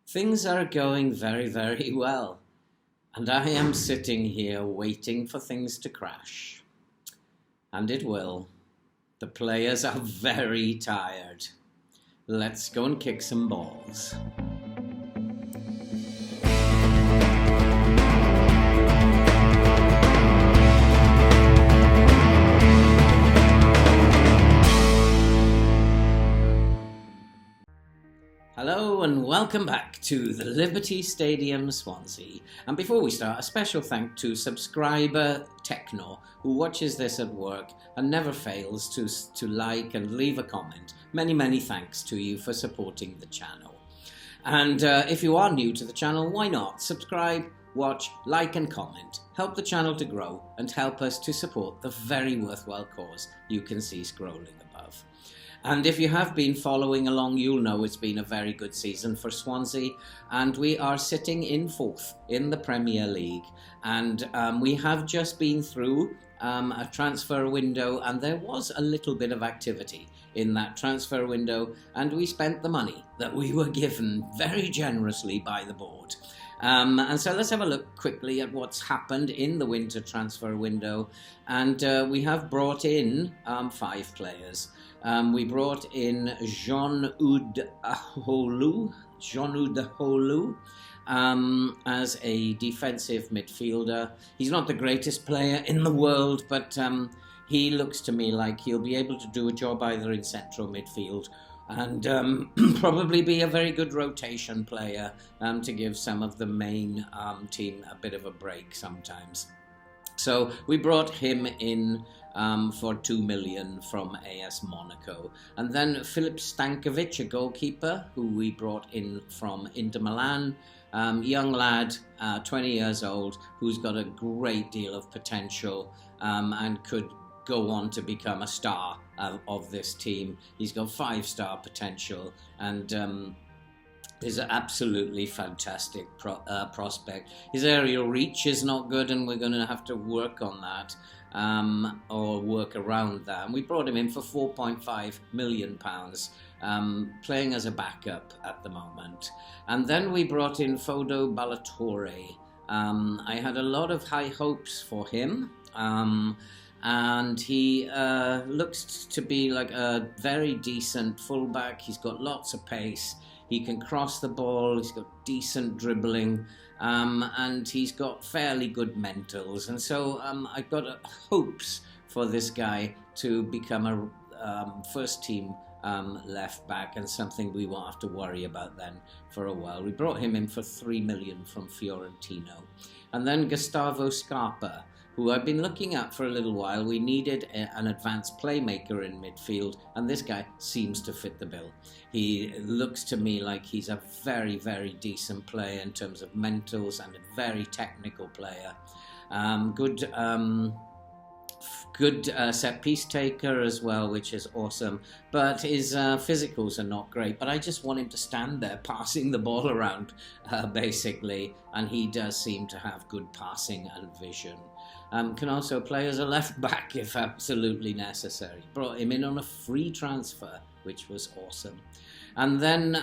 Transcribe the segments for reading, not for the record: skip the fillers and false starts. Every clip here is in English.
Things are going very, very well, and I am sitting here waiting for things to crash. And it will. The players are very tired. Let's go and kick some balls. Hello and welcome back to the Liberty Stadium, Swansea. And before we start, a special thank to subscriber Techno, who watches this at work and never fails to like and leave a comment. Many thanks to you for supporting the channel. And if you are new to the channel, why not subscribe, watch, like and comment. Help the channel to grow and help us to support the very worthwhile cause you can see scrolling above. And if you have been following along, you'll know it's been a very good season for Swansea, and we are sitting in fourth in the Premier League. And we have just been through a transfer window, and there was a little bit of activity in that transfer window, and we spent the money that we were given very generously by the board. And so let's have a look quickly at what's happened in the winter transfer window. And we have brought in 5 players. We brought in Jean-Oud Aholu as a defensive midfielder. He's not the greatest player in the world, but he looks to me like he'll be able to do a job either in central midfield and probably be a very good rotation player to give some of the main team a bit of a break sometimes. So we brought him in for 2 million from AS Monaco. And then Filip Stankovic, a goalkeeper, who we brought in from Inter Milan. Young lad, 20 years old, who's got a great deal of potential and could go on to become a star of this team. He's got 5-star potential and is an absolutely fantastic prospect. His aerial reach is not good, and we're going to have to work on that or work around that. And we brought him in for £4.5 million, playing as a backup at the moment. And then we brought in Fodo Ballatore. I had a lot of high hopes for him. And he looks to be like a very decent fullback. He's got lots of pace. He can cross the ball. He's got decent dribbling. And he's got fairly good mentals. And so I've got hopes for this guy to become a first team left back, and something we won't have to worry about then for a while. We brought him in for 3 million from Fiorentino. And then Gustavo Scarpa, who I've been looking at for a little while. We needed an advanced playmaker in midfield, and this guy seems to fit the bill. He looks to me like he's a very decent player in terms of mentals, and a very technical player. Good set-piece taker as well, which is awesome. But his physicals are not great. But I just want him to stand there passing the ball around, basically. And he does seem to have good passing and vision. Can also play as a left-back if absolutely necessary. Brought him in on a free transfer, which was awesome. And then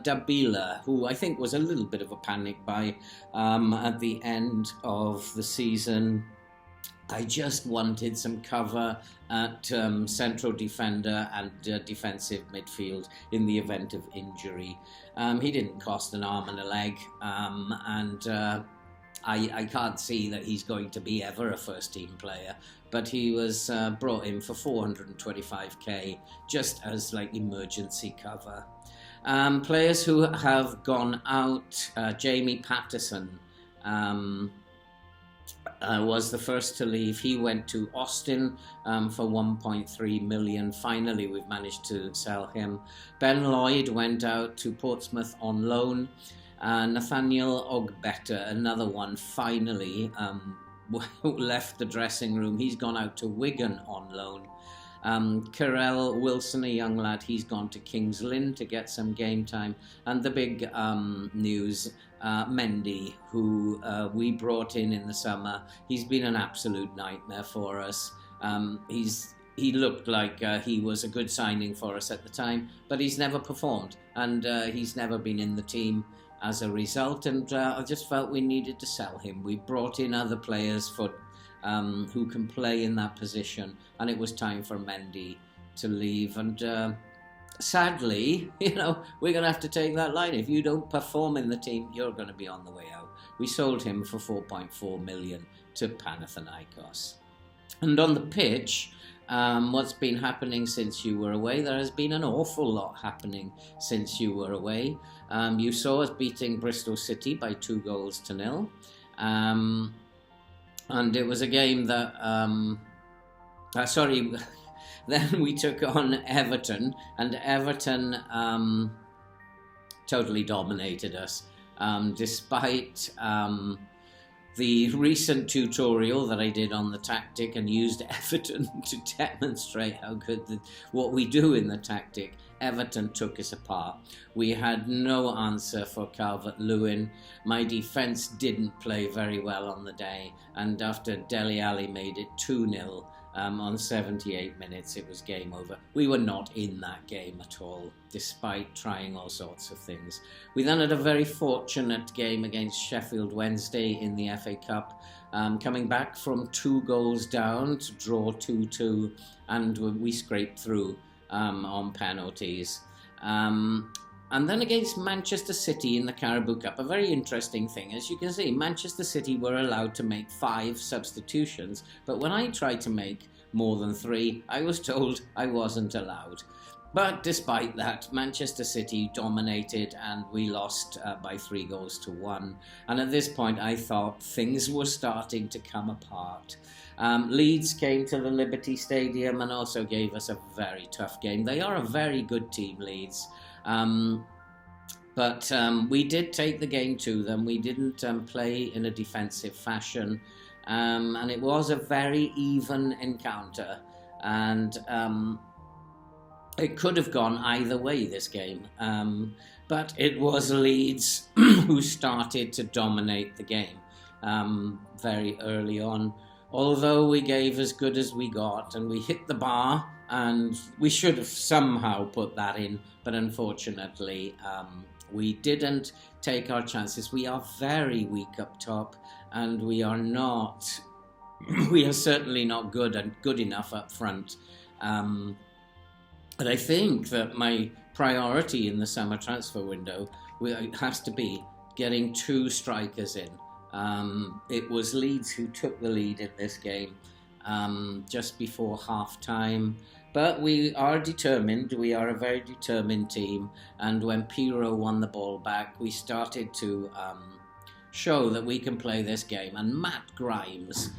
Dabila, who I think was a little bit of a panic buy at the end of the season. I just wanted some cover at central defender and defensive midfield in the event of injury. He didn't cost an arm and a leg, and I can't see that he's going to be ever a first-team player, but he was brought in for 425k just as like emergency cover. Players who have gone out, Jamie Patterson was the first to leave. He went to Austin for 1.3 million. Finally, we've managed to sell him. Ben Lloyd went out to Portsmouth on loan. Nathaniel Ogbeta, another one, finally left the dressing room. He's gone out to Wigan on loan. Carell Wilson, a young lad, he's gone to Kings Lynn to get some game time. And the big news, Mendy, who we brought in the summer. He's been an absolute nightmare for us. He looked like he was a good signing for us at the time, but he's never performed, and he's never been in the team. as a result, and I just felt we needed to sell him. We brought in other players who can play in that position, and it was time for Mendy to leave. And sadly, we're going to have to take that line. If you don't perform in the team, you're going to be on the way out. We sold him for 4.4 million to Panathinaikos. And on the pitch, what's been happening since you were away? There has been an awful lot happening since you were away. You saw us beating Bristol City by 2-0. And it was a game that... Then we took on Everton, and Everton totally dominated us. Despite the recent tutorial that I did on the tactic and used Everton to demonstrate how good what we do in the tactic, Everton took us apart. We had no answer for Calvert-Lewin. My defence didn't play very well on the day, and after Dele Alli made it 2-0 on 78 minutes, it was game over. We were not in that game at all, despite trying all sorts of things. We then had a very fortunate game against Sheffield Wednesday in the FA Cup, coming back from 2 goals down to draw 2-2, and we scraped through on penalties. And then against Manchester City in the Carabao Cup, a very interesting thing. As you can see, Manchester City were allowed to make 5 substitutions, but when I tried to make more than 3, I was told I wasn't allowed. But despite that, Manchester City dominated and we lost by 3-1. And at this point, I thought things were starting to come apart. Leeds came to the Liberty Stadium and also gave us a very tough game. They are a very good team, Leeds. But we did take the game to them. We didn't play in a defensive fashion. And it was a very even encounter. And it could have gone either way, this game. But it was Leeds who started to dominate the game very early on. Although we gave as good as we got and we hit the bar, and we should have somehow put that in, but unfortunately we didn't take our chances. We are very weak up top, and we are certainly not good enough up front. But I think that my priority in the summer transfer window has to be getting 2 strikers in. It was Leeds who took the lead in this game just before half-time. But we are determined. We are a very determined team. And when Pirro won the ball back, we started to show that we can play this game. And Matt Grimes,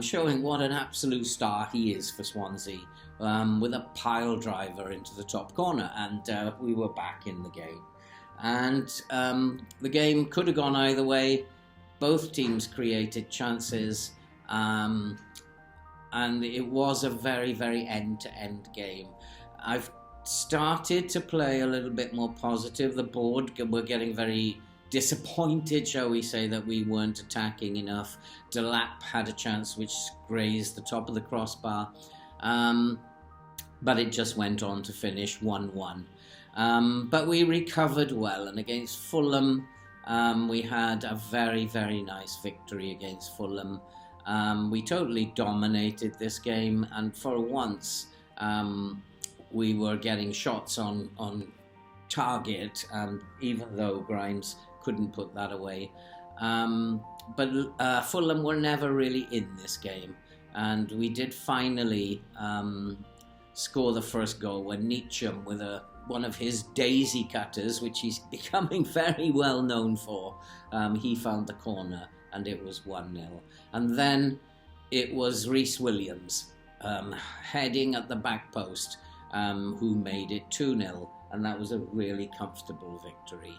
showing what an absolute star he is for Swansea, with a pile driver into the top corner. And we were back in the game. And the game could have gone either way. Both teams created chances. And it was a very, very end-to-end game. I've started to play a little bit more positive. The board were getting very disappointed, shall we say, that we weren't attacking enough. Delap had a chance which grazed the top of the crossbar. But it just went on to finish 1-1. But we recovered well. And against Fulham, we had a very, very nice victory against Fulham. We totally dominated this game, and for once we were getting shots on target, even though Grimes couldn't put that away. But Fulham were never really in this game, and we did finally score the first goal when Nietzschem, with one of his daisy cutters, which he's becoming very well known for, he found the corner. And it was 1-0. And then it was Rhys Williams heading at the back post who made it 2-0. And that was a really comfortable victory.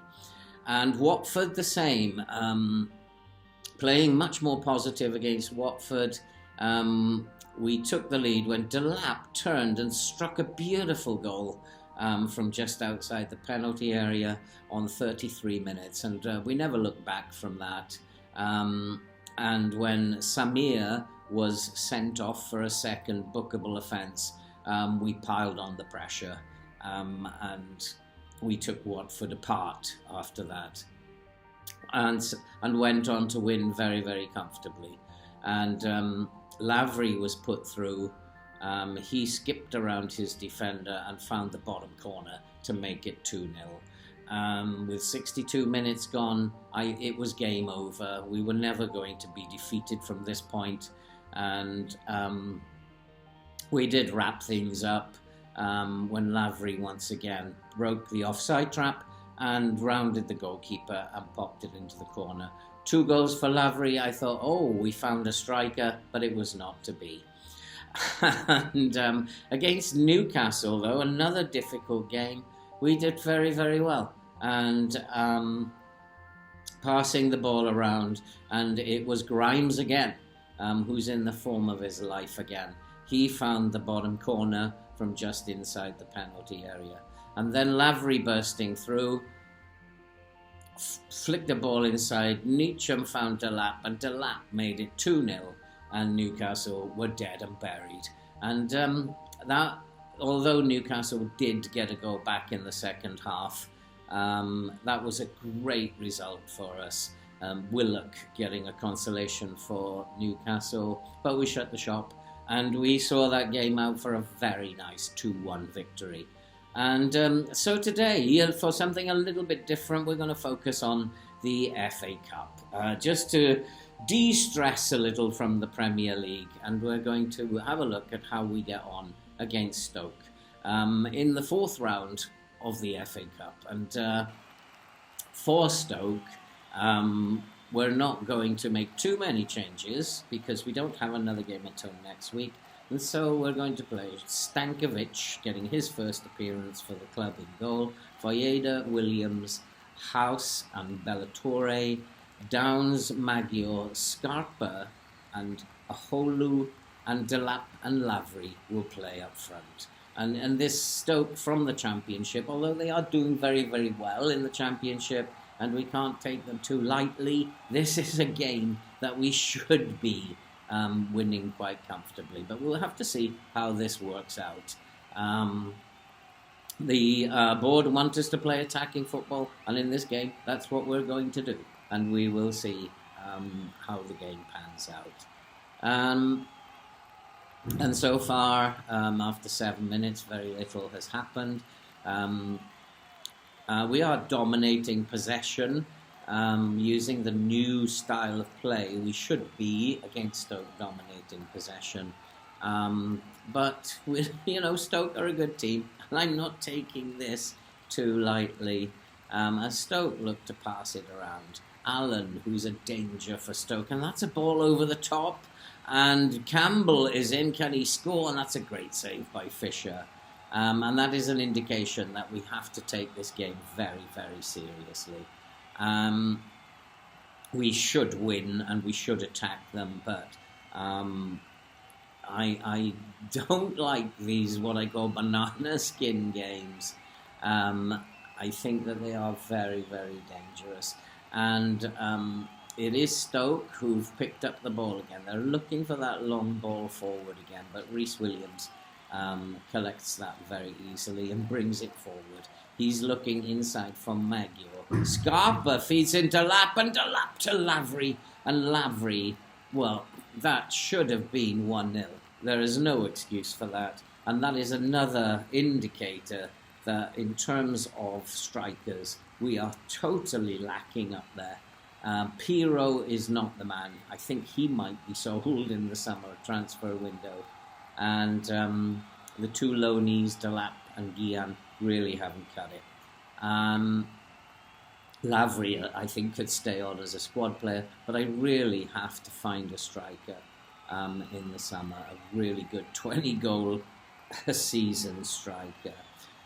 And Watford the same, playing much more positive against Watford. We took the lead when Delap turned and struck a beautiful goal from just outside the penalty area on 33 minutes. And we never looked back from that. And when Samir was sent off for a second bookable offence, we piled on the pressure and we took Watford apart after that. and went on to win very, very comfortably. And Lavery was put through. He skipped around his defender and found the bottom corner to make it 2-0. With 62 minutes gone, it was game over. We were never going to be defeated from this point. And we did wrap things up when Lavery once again broke the offside trap and rounded the goalkeeper and popped it into the corner. 2 goals for Lavery. I thought, oh, we found a striker, but it was not to be. And against Newcastle, though, another difficult game, we did very, very well. And passing the ball around, and it was Grimes again, who's in the form of his life again. He found the bottom corner from just inside the penalty area. And then Lavery bursting through, flicked the ball inside. Neacham found Delap, and Delap made it 2-0. And Newcastle were dead and buried. And that, although Newcastle did get a goal back in the second half, that was a great result for us. Willock getting a consolation for Newcastle, but we shut the shop and we saw that game out for a very nice 2-1 victory. And so today, for something a little bit different, we're going to focus on the FA Cup, just to de-stress a little from the Premier League, and we're going to have a look at how we get on against Stoke in the 4th round of the FA Cup. And for Stoke, we're not going to make too many changes because we don't have another game until next week. And so we're going to play Stankovic, getting his first appearance for the club in goal, Foyeda, Williams, House and Bellatore, Downs, Magyar, Scarpa and Aholu, and Delap and Lavery will play up front. And this Stoke from the Championship, although they are doing very, very well in the Championship, and we can't take them too lightly, this is a game that we should be winning quite comfortably. But we'll have to see how this works out. The board want us to play attacking football, and in this game, that's what we're going to do. And we will see how the game pans out. And so far, after 7 minutes, very little has happened. We are dominating possession using the new style of play. We should be against Stoke dominating possession. But, Stoke are a good team, and I'm not taking this too lightly. As Stoke look to pass it around. Allen, who's a danger for Stoke, and that's a ball over the top. And Campbell is in. Can he score? And that's a great save by Fisher. And that is an indication that we have to take this game very, very seriously. We should win and we should attack them, but I don't like these, what I call banana skin games. I think that they are very, very dangerous. And it is Stoke who've picked up the ball again. They're looking for that long ball forward again, but Rhys Williams collects that very easily and brings it forward. He's looking inside from Magyar. Scarpa feeds into Delap, and Delap to Lavery. And Lavery, well, that should have been 1-0. There is no excuse for that. And that is another indicator that in terms of strikers, we are totally lacking up there. Pirro is not the man. I think he might be sold in the summer transfer window. And the two loanees, Delap and Guillan, really haven't cut it. Lavery, I think, could stay on as a squad player, but I really have to find a striker in the summer, a really good 20-goal a season striker.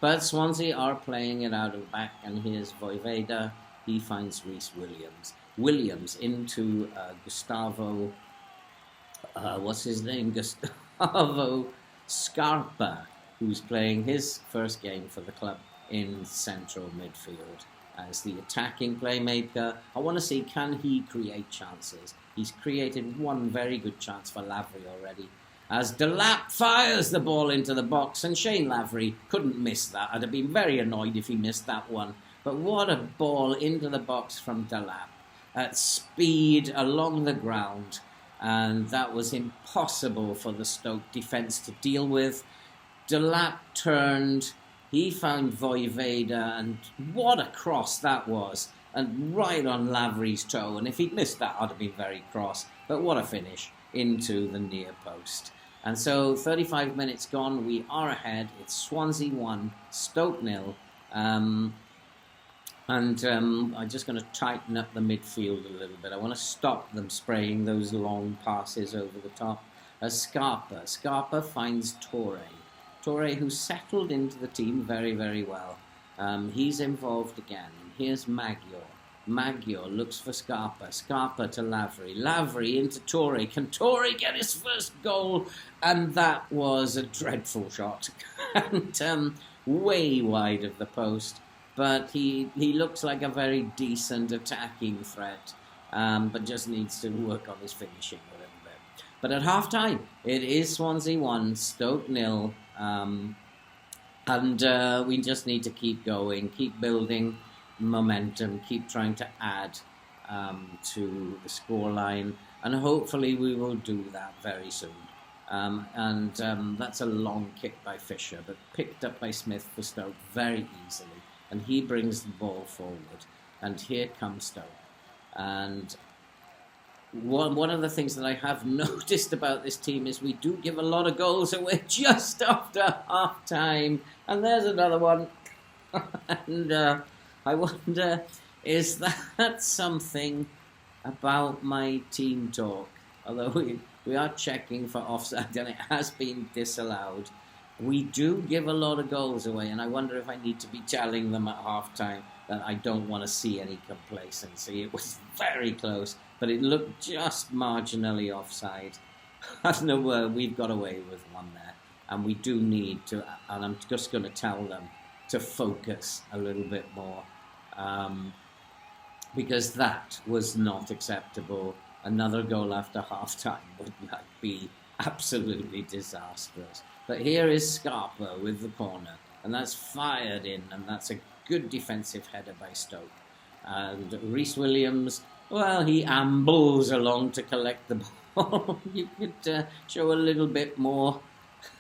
But Swansea are playing it out of back, and here's Voiveda. He finds Rhys Williams. Williams into Gustavo, what's his name? Gustavo Scarpa, who's playing his first game for the club in central midfield as the attacking playmaker. I want to see, can he create chances? He's created one very good chance for Lavery already, as Delap fires the ball into the box, and Shane Lavery couldn't miss that. I'd have been very annoyed if he missed that one. But what a ball into the box from Delap. at speed along the ground, and that was impossible for the Stoke defence to deal with. Delap turned, he found Vojvoda, and what a cross that was, and right on Lavery's toe, and if he'd missed that, I'd have been very cross, but what a finish into the near post. And so 35 minutes gone, we are ahead. It's Swansea 1, Stoke 0. I'm just going to tighten up the midfield a little bit. I want to stop them spraying those long passes over the top. Scarpa finds Torre, who settled into the team very, very well. He's involved again. Here's Magyar looks for Scarpa to Lavery into Torre. Can Torre get his first goal? And that was a dreadful shot. And way wide of the post. But he looks like a very decent attacking threat, but just needs to work on his finishing a little bit. But at half-time, it is Swansea 1, Stoke 0, and we just need to keep going, keep building momentum, keep trying to add to the scoreline, and hopefully we will do that very soon. That's a long kick by Fisher, but picked up by Smith for Stoke very easily. And he brings the ball forward. And here comes Stoke. And one of the things that I have noticed about this team is we do give a lot of goals away just after half-time. And there's another one. And I wonder, is that something about my team talk? Although we are checking for offside and it has been disallowed. We do give a lot of goals away, and I wonder if I need to be telling them at half-time that I don't want to see any complacency. It was very close, but it looked just marginally offside. I don't know, we've got away with one there, and we do need to, and I'm just going to tell them to focus a little bit more, because that was not acceptable. Another goal after half-time would be absolutely disastrous. But here is Scarpa with the corner, and that's fired in, and that's a good defensive header by Stoke. And Rhys Williams, well, he ambles along to collect the ball. You could show a little bit more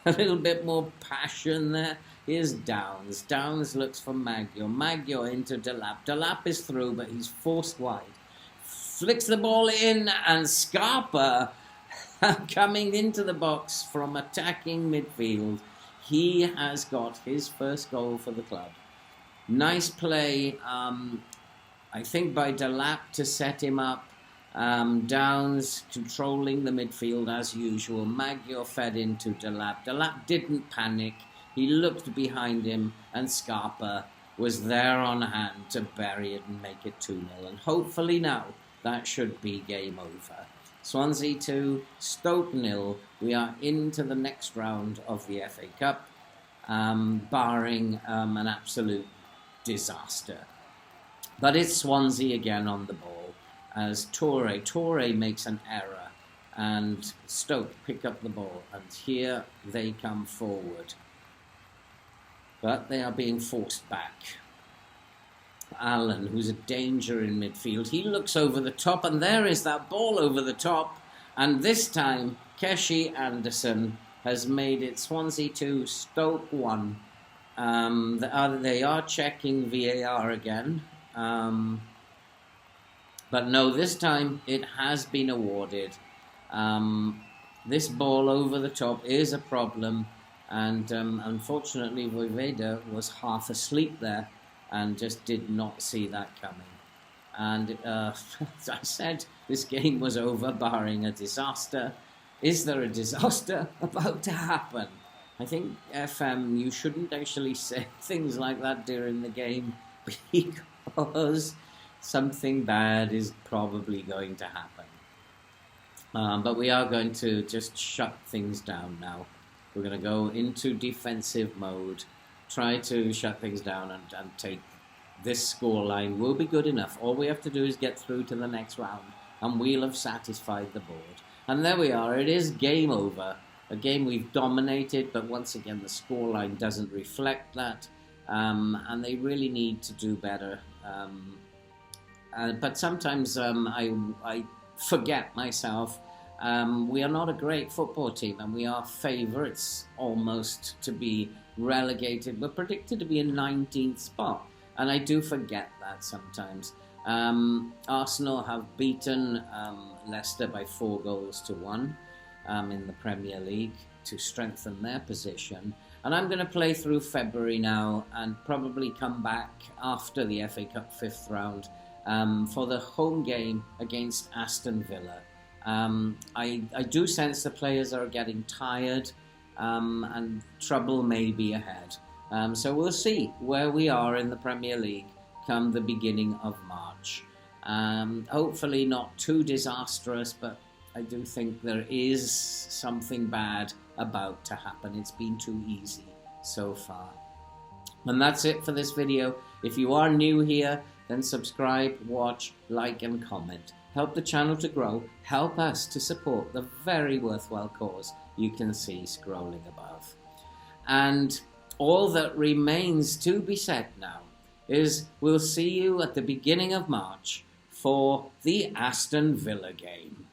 passion there. Here's Downs. Downs looks for Magyar into Delap. Delap is through, but he's forced wide. Flicks the ball in, and Scarpa coming into the box from attacking midfield. He has got his first goal for the club. Nice play, I think, by Delap to set him up. Downs controlling the midfield as usual. Magyar fed into Delap. Delap didn't panic. He looked behind him, and Scarpa was there on hand to bury it and make it 2-0. And hopefully now that should be game over. Swansea 2, Stoke 0. We are into the next round of the FA Cup, barring an absolute disaster. But it's Swansea again on the ball as Torre makes an error, and Stoke pick up the ball, and here they come forward. But they are being forced back. Allen, who's a danger in midfield, he looks over the top, and there is that ball over the top, and this time Keshi Anderson has made it Swansea 2, Stoke 1. They are checking VAR again, but no, this time it has been awarded. This ball over the top is a problem, and unfortunately Vojvoda was half asleep there and just did not see that coming. And as I said, this game was over, barring a disaster. Is there a disaster about to happen? I think, FM, you shouldn't actually say things like that during the game, because something bad is probably going to happen. But we are going to just shut things down now. We're going to go into defensive mode, try to shut things down and take this scoreline. Will be good enough. All we have to do is get through to the next round, and we'll have satisfied the board. And there we are. It is game over. A game we've dominated, but once again the scoreline doesn't reflect that, and they really need to do better. But sometimes I forget myself. We are not a great football team, and we are favourites almost to be relegated. We're predicted to be in 19th spot, and I do forget that sometimes. Arsenal have beaten Leicester by 4-1 in the Premier League to strengthen their position. And I'm going to play through February now and probably come back after the FA Cup 5th round for the home game against Aston Villa. I do sense the players are getting tired and trouble may be ahead. So we'll see where we are in the Premier League come the beginning of March. Hopefully not too disastrous, but I do think there is something bad about to happen. It's been too easy so far. And that's it for this video. If you are new here, then subscribe, watch, like and comment. Help the channel to grow. Help us to support the very worthwhile cause you can see scrolling above. And all that remains to be said now is we'll see you at the beginning of March for the Aston Villa game.